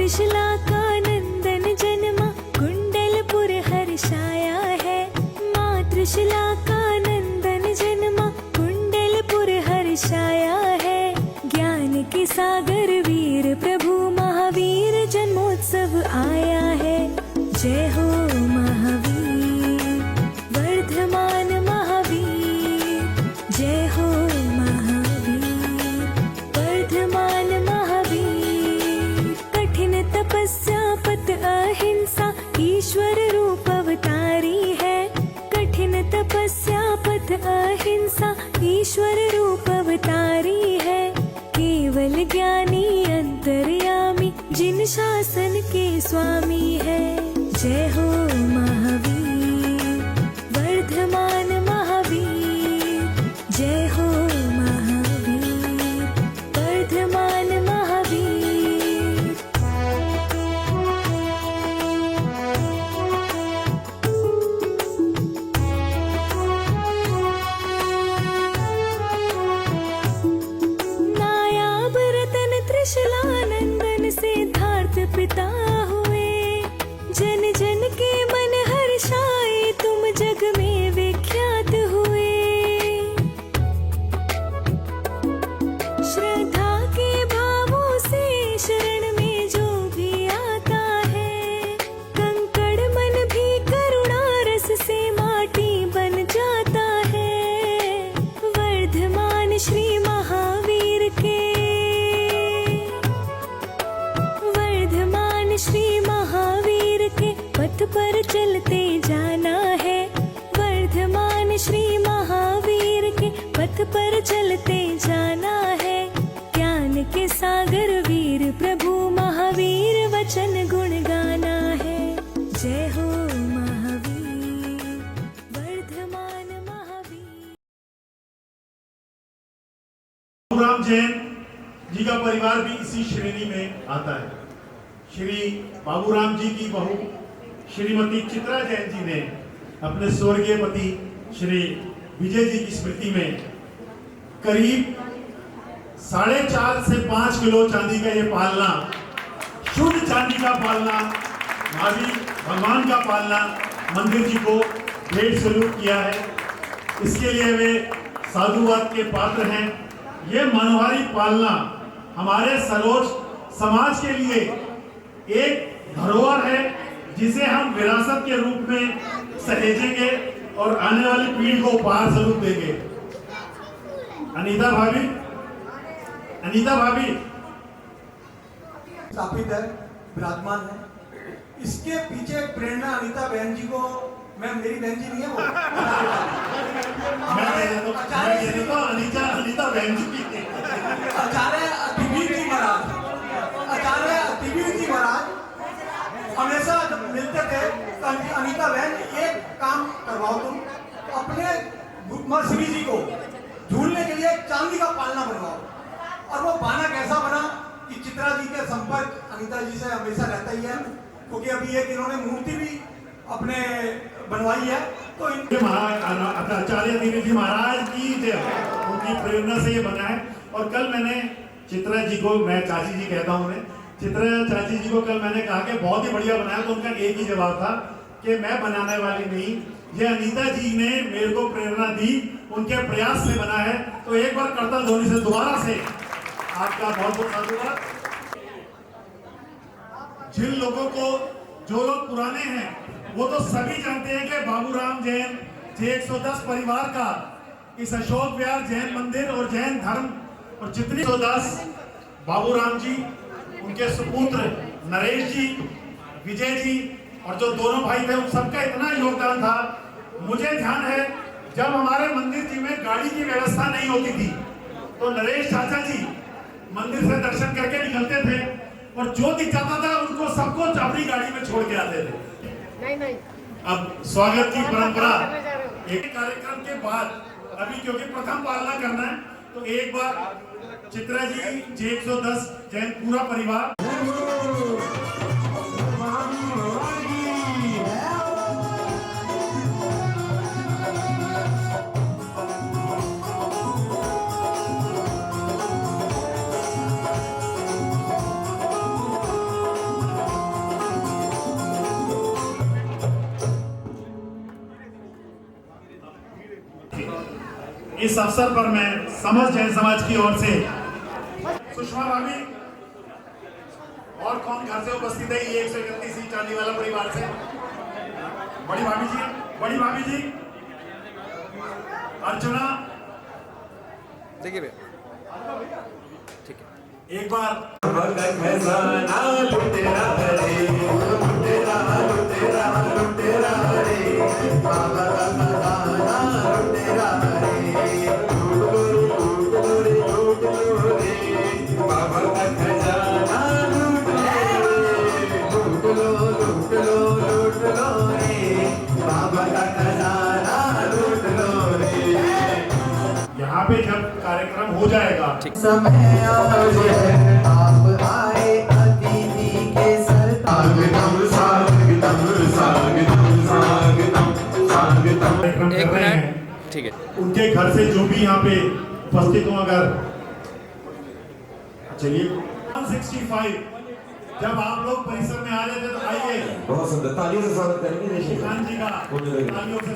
त्रिशलाकानंदन जन्मा कुंडलपुर हर्षाया है। माँ त्रिशलाकानंदन जन्मा कुंडलपुर हर्षाया है। ज्ञान के सागर वीर प्रभु महावीर जन्मोत्सव आया है। जय हो महावीर वर्धमान महावीर, जय हो महावीर वर्धमान महावीर। कठिन तपस्या पथ अहिंसा ईश्वर रूप अवतारी है। कठिन तपस्या पथ अहिंसा ईश्वर रूप अवतारी है। केवल ज्ञानी अंतर्यामी जिन शासन के स्वामी है। जय हो महावीर वर्धमान महावीर, जय हो महावीर वर्धमान महावीर। नायाब रतन त्रिशलानंदन सिद्धार्थ पिता हुए। जन जन के मन हर्षाए तुम जग में विख्यात हुए। श्रद्धा के भावों से शरण में जो भी आता है, कंकड़ मन भी करुणा रस से माटी बन जाता है। वर्धमान श्री महावीर के, वर्धमान श्री महावीर के पथ पर चलते जाना है। वर्धमान श्री महावीर के पथ पर चलते जाना है। ज्ञान के सागर वीर प्रभु महावीर वचन गुण गाना है। जय हो महावीर वर्धमान महावीर। बाबूराम जैन जी का परिवार भी इसी श्रेणी में आता है। श्री बाबूराम जी की बहू श्रीमती चित्रा जैन जी ने अपने स्वर्गीय पति श्री विजय जी की स्मृति में करीब 4.5 से 5 किलो चांदी का ये पालना, शुद्ध चांदी का पालना, महावीर भगवान का पालना मंदिर जी को भेंट स्वरूप किया है। इसके लिए वे साधुवाद के पात्र हैं। ये मनोहारी पालना हमारे सरोज समाज के लिए एक धरोहर है, जिसे हम विरासत के रूप में सहेजेंगे और आने वाली पीढ़ी को उपहार स्वरूप देंगे। अनीता भाभी स्थापित है, विराजमान है। इसके पीछे प्रेरणा अनीता बहन जी को, मैं मेरी बहन जी नहीं है वो, अनीता बहन जी की आचार्य अतिवीर जी महाराज, आचार्य अतिवीर जी महाराज हमेशा जब मिलते थे तो अनीता बहन एक काम करवाओ, तुम अपने श्री जी को झूलने के लिए चांदी का पालना बनवाओ। और वो पाना कैसा बना कि चित्रा जी के संपर्क अनीता जी से हमेशा रहता ही है, क्योंकि अभी एक इन्होंने मूर्ति भी अपने बनवाई है। तो आचार्य देवी जी महाराज की उनकी प्रेरणा से ये बना है। और कल मैंने चित्रा जी को, मैं चाची जी कहता हूँ उन्हें, चित्रा चाची जी को कल मैंने कहा कि बहुत ही बढ़िया बनाया, तो उनका एक ही जवाब था कि मैं बनाने वाली नहीं, ये अनीता जी ने मेरे को प्रेरणा दी, उनके प्रयास से बना है। तो एक बार करतल ध्वनि से दोबारा से आपका बहुत बहुत साधुवाद। जिन लोगों को, जो लोग पुराने हैं वो तो सभी जानते हैं कि बाबूराम जैन J110 परिवार का इस अशोक विहार जैन मंदिर और जैन धर्म और जितनी 110 बाबूराम जी, उनके सुपुत्र नरेश जी, विजय जी और जो दोनों भाई थे, उन सबका इतना योगदान था। मुझे ध्यान है जब हमारे मंदिर जी में गाड़ी की व्यवस्था नहीं होती थी तो नरेश चाचा जी मंदिर से दर्शन करके निकलते थे और जो दिख जाता था उनको सबको अपनी गाड़ी में छोड़ के आते थे। नहीं। अब स्वागत की परंपरा एक कार्यक्रम के बाद अभी क्योंकि प्रथम पालना करना है, तो एक बार चित्रा जी J110 जैन पूरा परिवार इस अवसर पर मैं समस्त जैन समाज की ओर से सुषमा भाभी और कौन घर से उपस्थित है ये 131 चांदी वाला परिवार से बड़ी भाभी जी अर्चना देखिए भैया ठीक है एक बार यहाँ पे जब कार्यक्रम हो जाएगा समय आज है आप आए अतिथि के सर कार्यक्रम एक कर रहे हैं मिनट ठीक है उनके घर से जो भी यहाँ पे उपस्थित हो अगर चलिए 165 जब आप लोग परिसर में आ रहे थे तो आइए बहुत सुंदर तालियों से स्वागत करेंगे देशिका खान जी का तालियों से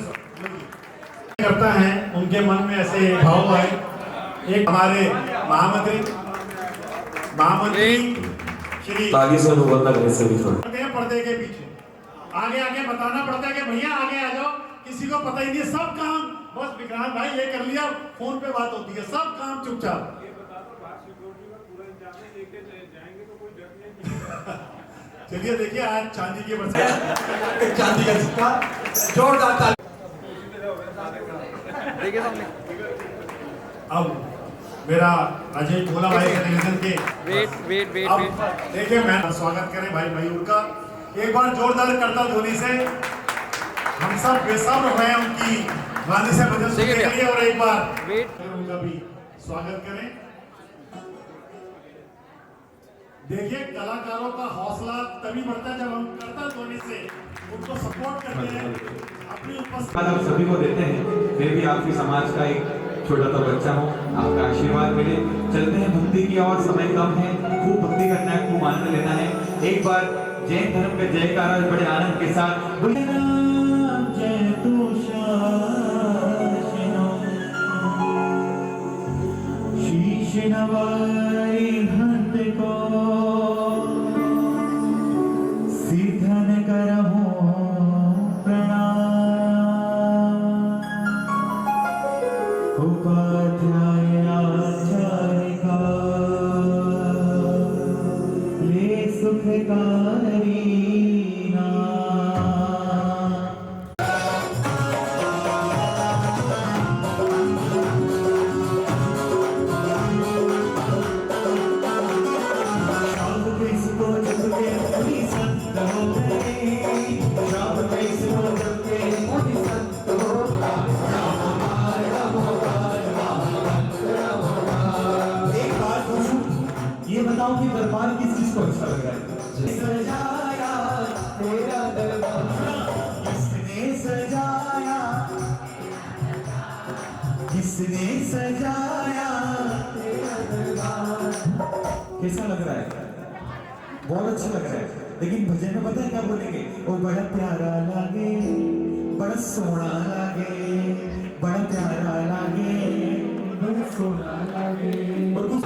करता है उनके मन में ऐसे भाव आए एक हमारे महामंत्री श्री ताली से अनुबंध करने से भी थोड़ा पर्दे के पीछे आगे बताना पड़ता है कि भैया आगे आ जाओ किसी को पता ही नहीं सब काम बस विक्रांत भाई ये कर लिया फोन पे बात होती है सब काम चुपचाप चलिए देखिए आज चांदी की बरसात चांदी का सिक्का जोरदार ताली। देखिए सामने अब मेरा अजय भोला भाई के निवेदन के वेट अब देखिए मैं स्वागत करें भाई मयूर का एक बार जोरदार करता ध्वनि से हम सब बेसब्र हैं उनकी गाने से भजन सुनने के लिए और एक बार वेट उनका भी स्वागत करें। देखिए कलाकारों का हौसला तभी बढ़ता है जब हम करता ध्वनि से उनको सपोर्ट करते हैं अपनी उपस्थिति आप सभी को देते हैं फिर भी आपकी समाज का एक छोटा सा बच्चा हो आपका आशीर्वाद मिले चलते हैं भक्ति की और समय कम है खूब भक्ति करना है खूब आनंद लेना है एक बार जैन धर्म के जयकारा बड़े आनंद के साथ जय तू शीश नवाई हंत को सीधन करहूं उपाध्याय आचार्य का ले सुखकारी ये बताओ कि दरबार किस चीज को अच्छा लग रहा है सजाया तेरा दरबार किसने सजाया तेरा दरबार कैसा लग रहा है बहुत अच्छा लग रहा है लेकिन भजन में पता है क्या बोलेंगे वो बड़ा प्यारा लागे बड़ा सोना लागे बड़ा प्यारा लागे बड़ा सोना लागे और कुछ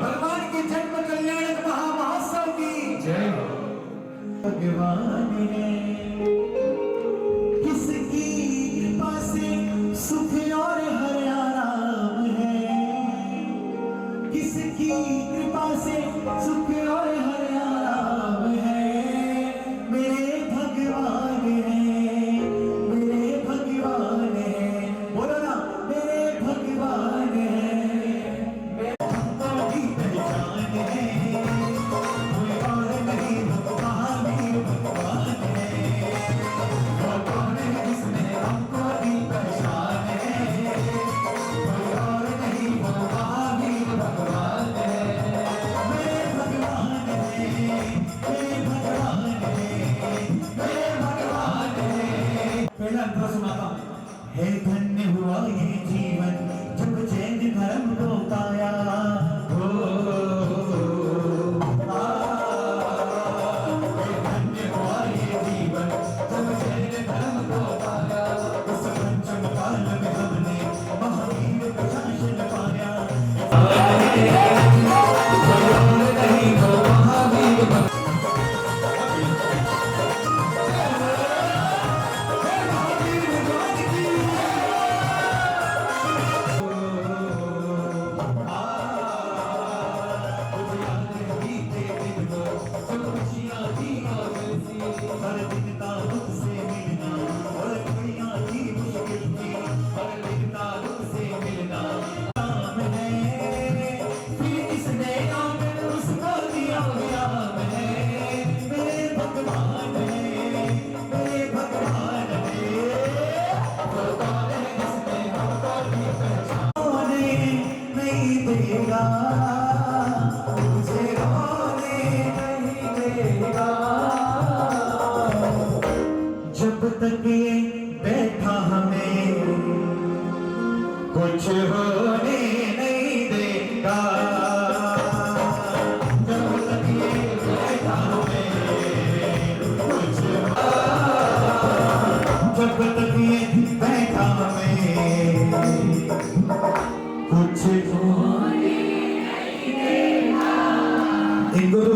भगवान के जन्म कल्याण महामहोत्सव की जय भगवान ने किसकी कृपा से सुख और हरियाणा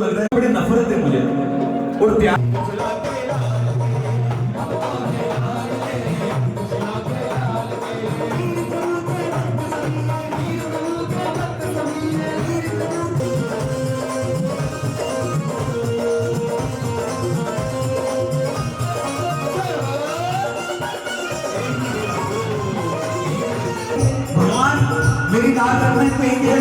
लग रहा है बड़ी नफरत है मुझे और प्यार भगवान मेरी दाल रखने पे ही है।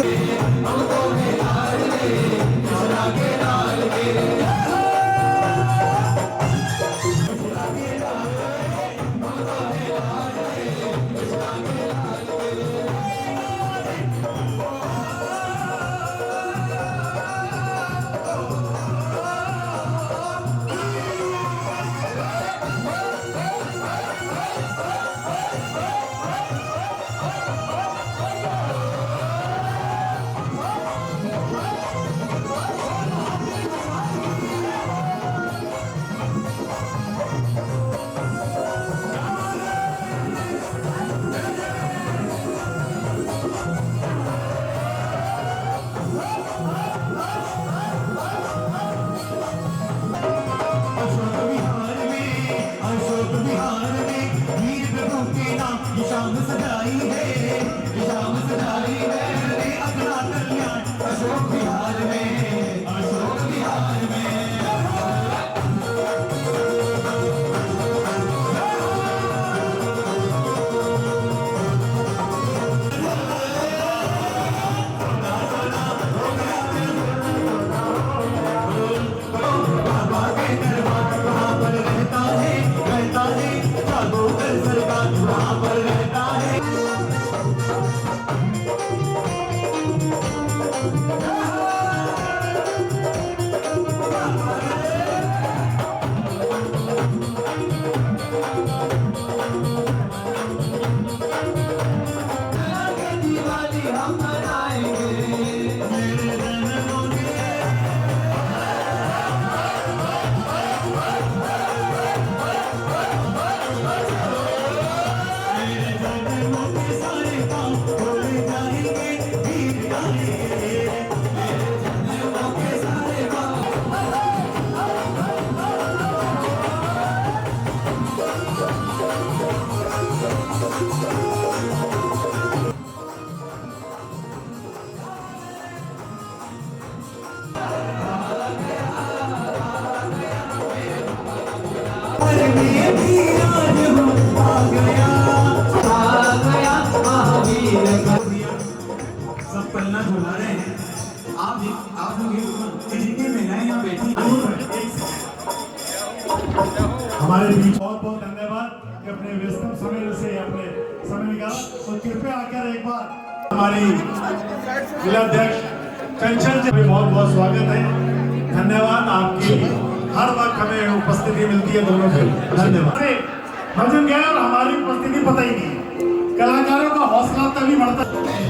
अशोक विहार में वीर प्रभु के नाम ये शाम सजाई है, ये शाम सजाई है रे अपना कल्याण अशोक विहार में, अशोक विहार में। सब पन्ना झुला रहे हैं। आप लोग जितनी महिलाएं यहाँ बैठी हमारे बीच बहुत बहुत धन्यवाद कि अपने व्यस्तम समय से अपने समय निकाला और कृपया आकर एक बार हमारी जिलाध्यक्ष कंचन जी बहुत बहुत स्वागत है। धन्यवाद आपकी हर वक्त हमें उपस्थिति मिलती है दोनों से धन्यवाद। भजन गया और हमारी उपस्थिति पता ही नहीं है। कलाकारों का हौसला तभी बढ़ता है।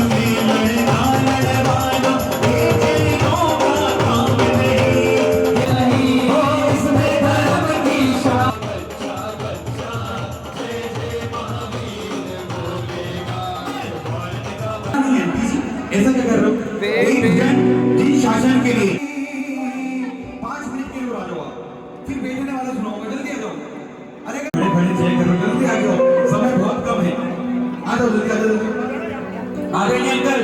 में लड़ना लड़वाना ये जैनों का काम नहीं हो इसमें धर्म की शान ऐसा क्या कर रहे हो एक भजन जी शासन के लिए 5 मिनट के लिए आ जाओ फिर बैठने वाला सुनाऊंगा जल्दी आ जाओ अरे खड़े खड़े जय करो जल्दी आ जाओ समय बहुत कम है आ जाओ जल्दी आ जाओ आ गए नहीं अंकल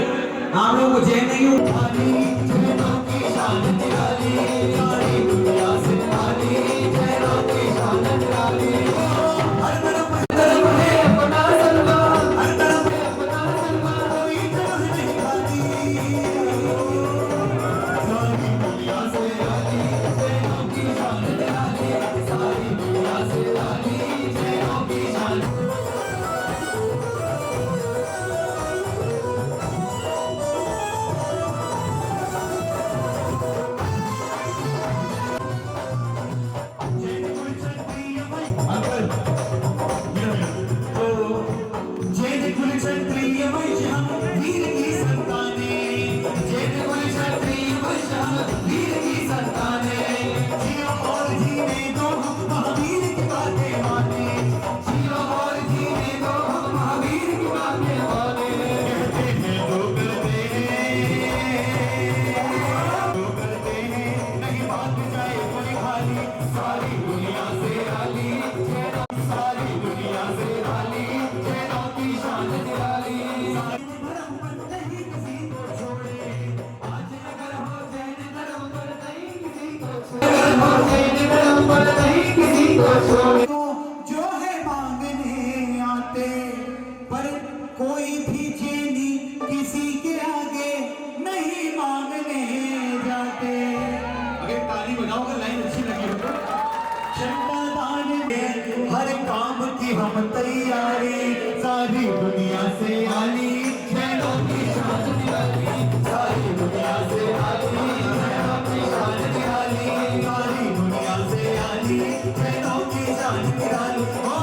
आप लोगों को जय नहीं हो जो है मांगने आते पर कोई भी चीनी किसी के आगे नहीं मांगने जाते अगर ताली बजाओगे लाइन अच्छी लगी हो चंदादान में हर काम की हम तैयारी सारी दुनिया से आली जैनों की शान निराली सारी दुनिया से आली जैनों की शान निराली सारी दुनिया से आली जैनों की शान निराली ओ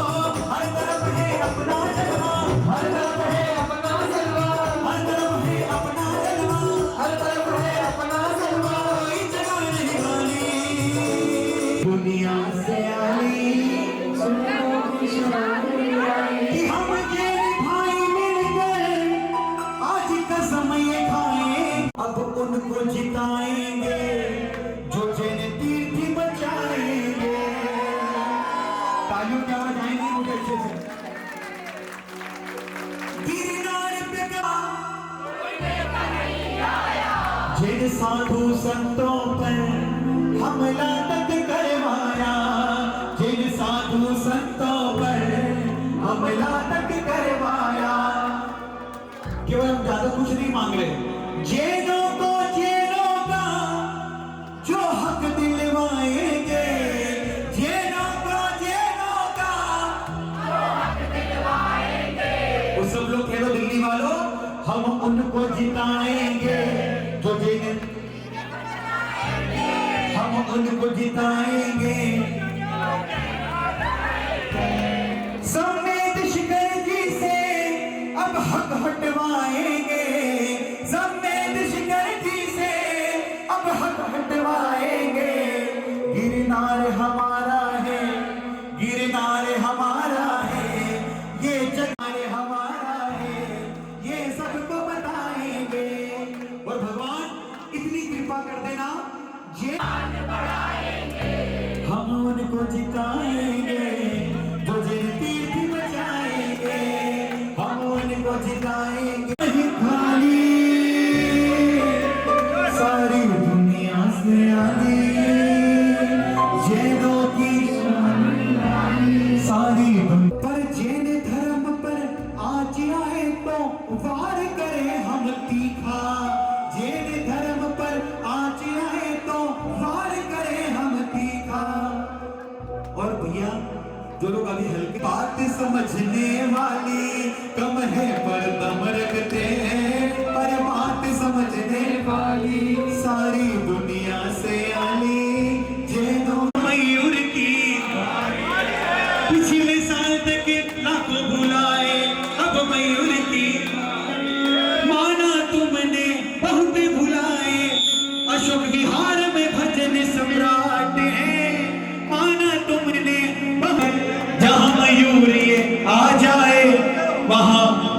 हर तरफ है अपना जलवा हर तरफ है अपना जलवा हर तरफ है अपना जलवा हर तरफ है अपना जलवा कोई जगह नहीं खाली दुनिया से आली कि हम जैन भाई मिल गए आज का समय खाए अब उनको जिताएंगे जो जैन तीर्थ बचाएंगे तालियों की आवाज आएंगी मुझे अच्छे से गिरनार पे जैन साधु संतों पर हमला तक करवाया जिन साधु संतों पर हमला तक करवाया केवल हम ज्यादा कुछ नहीं मांग रहे जैनों को जैनों का जो हक दिलवाएंगे जैनों को जैनों का जो हक दिलवाएंगे वो सब लोग कह दो दिल्ली वालों हम उनको जिताएंगे जो जैन हम उनको जिताएंगे समेत शिखर जी से अब हक हटवाएंगे समेत शिखर जी से अब हक हटवाएंगे गिरनार हमारा है गिरनार हमारा है ये जगह हमारा है ये सबको बताएंगे और भगवान इतनी कृपा कर देना ये हम उनको जिताएंगे जो जिन तीर्थ बचाएंगे हम उनको जिताएंगे नहीं खाली सारी दुनिया से आली जैनों की सारी दुनिया पर जैन धर्म पर आज आए तो वार करें हम तीखा जैन धर्म पर आज आए तो वार करें हम तीखा और भैया जो लोग अभी हल्की बात समझने वाली कम है पर दम रखते हैं पर बात समझने वाली सारी दुनिया से आली जैनों मयूर की पिछले साल तक लाखों बुलाए अब मयूर की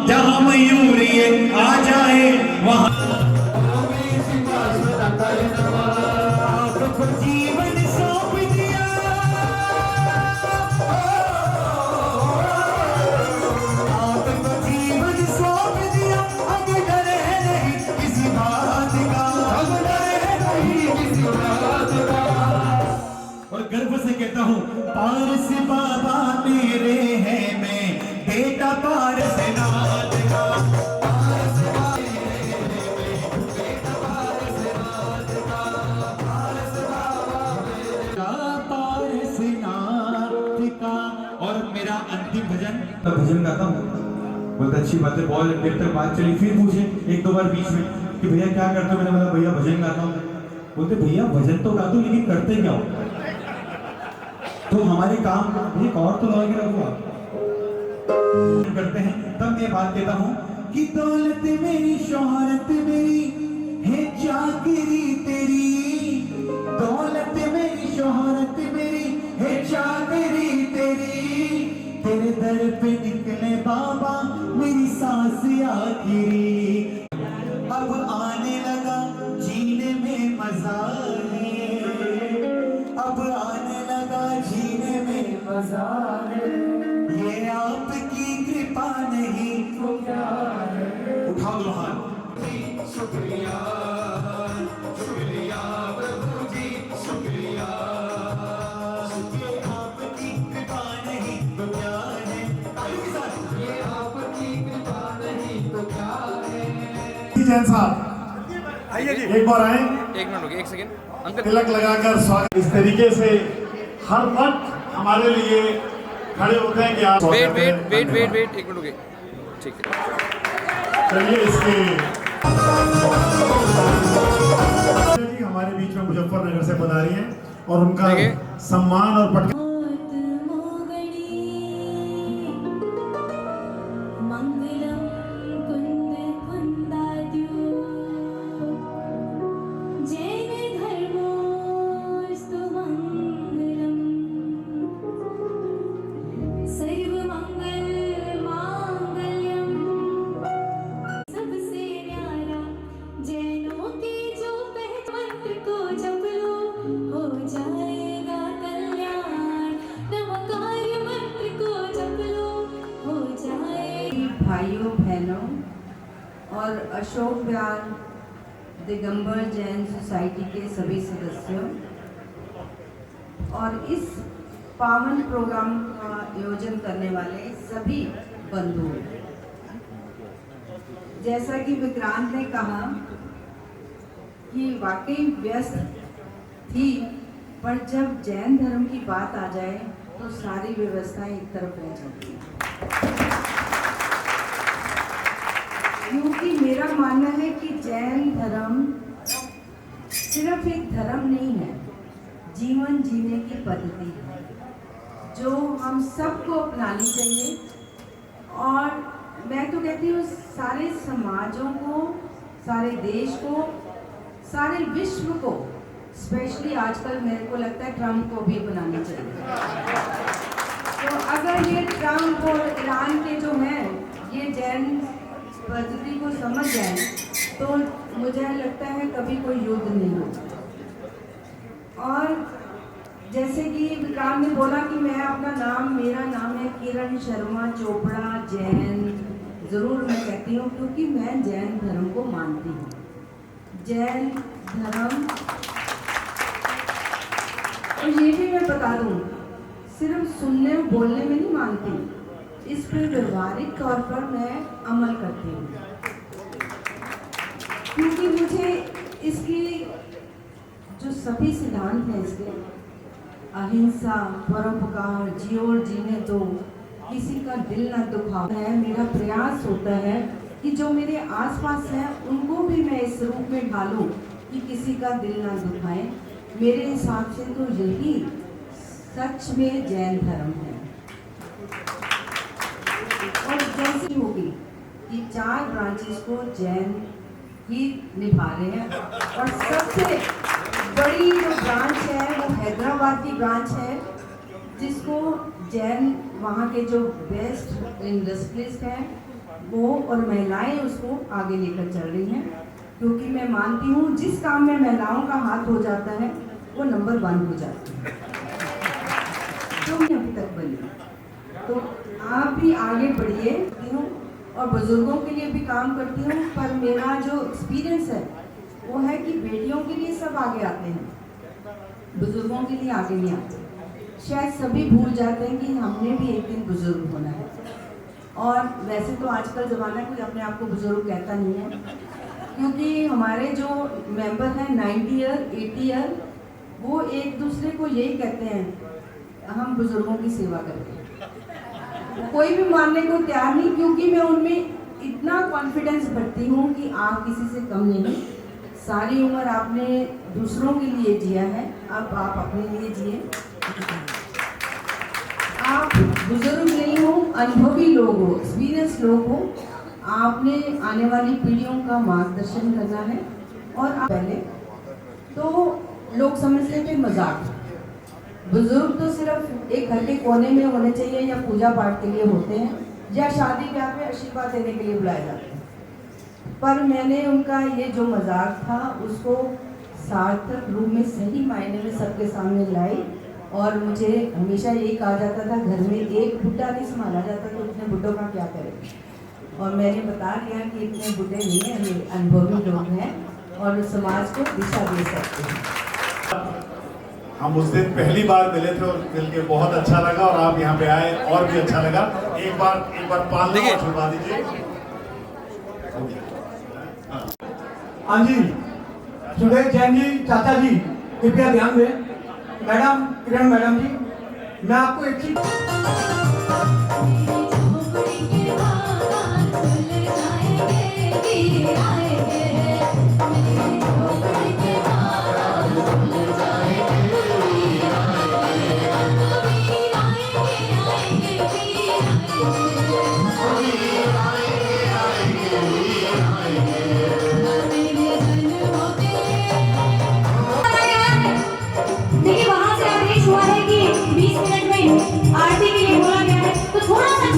जहाँ मयूर ये आ जाए वहाँ आपको जीवन सौंप दिया, आपको जीवन सौंप दिया, अब डर है नहीं किसी बात का, अब डर है नहीं किसी बात का। और गर्व से कहता हूँ पारस बाबा मेरे हैं, मैं बेटा पारस नाथ का, पारस बाबा मेरे हैं, मैं बेटा पारस नाथ का, पारस बाबा पारस नाथ का। और मेरा अंतिम भजन, भजन गाता हूँ, बहुत अच्छी बात है, बहुत देर तक बात चली, फिर पूछे एक दो बार बीच में कि भैया क्या करते हो, मैंने बोला भैया भजन गाता हूँ। बोलते भैया भजन तो गाते हो लेकिन करते क्या हो? तो हमारे काम एक और तो लगा के रखो आप करते हैं। तब मैं बात कहता हूँ कि दौलत मेरी शोहरत मेरी है चाकरी तेरी, दौलत मेरी शोहरत मेरी है चाकरी तेरी, तेरे दर पे निकले बाबा मेरी सांस आखिरी, अब आने लगा जीने में मजा है, अब आने लगा जीने में मजा है, ये आपकी कृपा नहीं तो क्या है। उठाओ दो हाथ, शुक्रिया शुक्रिया प्रभु जी शुक्रिया, ये आपकी कृपा नहीं तो क्या है, ये आपकी कृपा नहीं तो क्या है। जैन साहब आइए जी, एक बार आए, एक मिनट रुकिए, एक सेकंड अंकल। तिलक लगाकर स्वागत। इस तरीके से हर वक्त हमारे लिए खड़े होते हैं कि आप wait wait wait wait wait, एक मिनट रुकिए, ठीक है। चलिए इसके जी हमारे बीच में मुजफ्फरनगर से पधारी हैं और उनका देखिए। सम्मान और पटका मंगलम कुंद कुंदाद्यो जैन धर्मोस्तु मंगलम सर्वमंगल मांगल्यम। सबसे न्यारा जैनों की जो मंत्र को जप लो हो जाएगा कल्याण, नमकार मंत्र को जप लो हो जाएगा। भाइयों बहनों और अशोक विहार दिगंबर जैन सोसाइटी के सभी सदस्यों और इस पावन प्रोग्राम का आयोजन करने वाले सभी बंधुओं, जैसा कि विक्रांत ने कहा कि वाकई व्यस्त थी, पर जब जैन धर्म की बात आ जाए तो सारी व्यवस्थाएं एक तरफ रह जाती हैं, क्योंकि मेरा मानना है कि जैन धर्म सिर्फ एक धर्म नहीं है, जीवन जीने की पद्धति है जो हम सबको अपनानी चाहिए। और मैं तो कहती हूँ सारे समाजों को, सारे देश को, सारे विश्व को, स्पेशली आजकल मेरे को लगता है ट्रम्प को भी अपनानी चाहिए। तो अगर ये ट्रम्प और ईरान के जो हैं ये जैन पद्धति को समझ जाए तो मुझे लगता है कभी कोई युद्ध नहीं होगा। और जैसे कि विक्रांत ने बोला कि मैं अपना नाम, मेरा नाम है किरण शर्मा चोपड़ा जैन, ज़रूर मैं कहती हूँ क्योंकि मैं जैन धर्म को मानती हूँ। जैन धर्म, और ये भी मैं बता दूँ, सिर्फ सुनने बोलने में नहीं मानती, इस पर व्यवहारिक तौर पर मैं अमल करती हूँ, क्योंकि मुझे इसकी जो सभी सिद्धांत हैं इसके, अहिंसा, परोपकार, जियो और जीने दो, किसी का दिल ना दुखाओ है, मेरा प्रयास होता है कि जो मेरे आसपास हैं उनको भी मैं इस रूप में ढालूं कि किसी का दिल ना दुखाए। मेरे हिसाब से तो यही सच में जैन धर्म है। और जैसी होगी कि 4 ब्रांचेस को जैन ही निभा रहे हैं, और सबसे बड़ी जो ब्रांच है वो हैदराबाद की ब्रांच है, जिसको जैन वहाँ के जो बेस्ट इंडस्ट्रियलिस्ट हैं वो और महिलाएं उसको आगे लेकर चल रही हैं, क्योंकि मैं मानती हूँ जिस काम में महिलाओं का हाथ हो जाता है वो नंबर 1 हो जाता है। जो मैं अभी तक बनी, तो आप भी आगे बढ़िए हूँ और बुजुर्गों के लिए भी काम करती हूँ, पर मेरा जो एक्सपीरियंस है वो है कि बेटियों के लिए सब आगे आते हैं, बुजुर्गों के लिए आगे नहीं आते। शायद सभी भूल जाते हैं कि हमने भी एक दिन बुजुर्ग होना है। और वैसे तो आजकल ज़माना कोई अपने आप को बुजुर्ग कहता नहीं है, क्योंकि हमारे जो मेंबर हैं 90 ईयर 80 ईयर, वो एक दूसरे को यही कहते हैं हम बुजुर्गों की सेवा करते हैं। कोई भी मानने को तैयार नहीं, क्योंकि मैं उनमें इतना कॉन्फिडेंस भरती हूँ कि आप किसी से कम नहीं। सारी उम्र आपने दूसरों के लिए जिया है, अब आप अपने लिए जिए। आप बुजुर्ग नहीं हो, अनुभवी लोग हो, एक्सपीरियंस लोग हो, आपने आने वाली पीढ़ियों का मार्गदर्शन करना है। और आप पहले तो लोग समझते थे मजाक, बुजुर्ग तो सिर्फ एक घर के कोने में होने चाहिए या पूजा पाठ के लिए होते हैं या शादी ब्याह में आशीर्वाद देने के लिए बुलाए जाते हैं। पर मैंने उनका ये जो मजाक था उसको सार्थक रूप में सही मायने में सबके सामने लाई। और मुझे हमेशा यही कहा जाता था घर में एक बुड्ढा नहीं संभाला जाता, तो इतने बुड्ढों का क्या करें। और मैंने बता दिया कि इतने बुड्ढे नहीं हैं, हमें अनुभवी लोग हैं और समाज को दिशा दे सकते हैं। हम उस दिन पहली बार मिले थे और मिल के बहुत अच्छा लगा, और आप यहाँ पे आए और भी अच्छा लगा। एक बार पालना और छुड़वा दीजिए। हाँ जी, सुरेश जैन जी, चाचा जी कृपया ध्यान दें। मैडम किरण मैडम जी, मैं आपको एक चीज देखिए वहां से आदेश हुआ है कि 20 मिनट में आरती के लिए बोला गया है, तो थोड़ा सा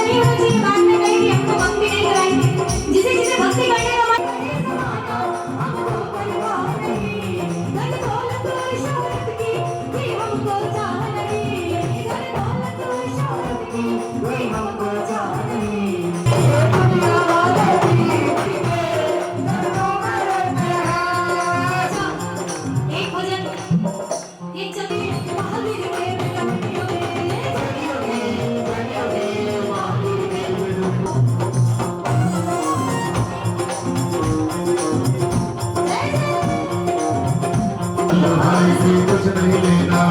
नहीं होना चाहिए, बाद में कहेंगे हमको भक्ति नहीं कराई। जिसे जिसे भक्ति करने का मन एक भजन एक चलती महावीर कुछ नहीं लेना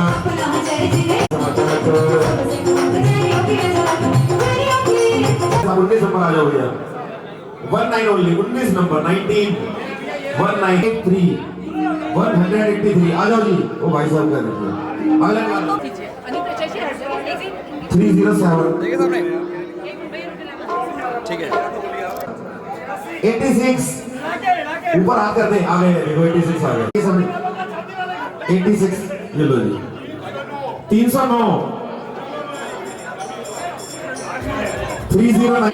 अब 19 नंबर आ जाओ भैया 19 ओनली 19 नंबर 19 193 183 आ जाओ जी। ओ भाई साहब का देखिए अगला 307 देखिए सामने ठीक है 86 ऊपर हाथ कर दे आ गए देखो 86 आ गए सामने 86 ये लो जी 309 309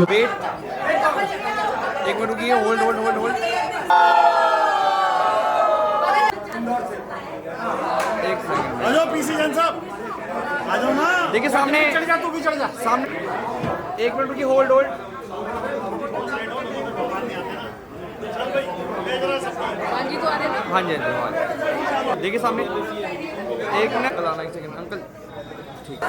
वेट एक मिनट रुकिए होल्ड होल्ड होल्ड होल्ड एक सेकंड आ जाओ पीसी जैन साहब आ जाओ ना देखिए सामने चढ़ जा तू भी चढ़ जा सामने एक मिनट रुकिए होल्ड होल्ड हाँ जी हाँ जी देखिए सामने एक मिनट एक सेकंड अंकल ठीक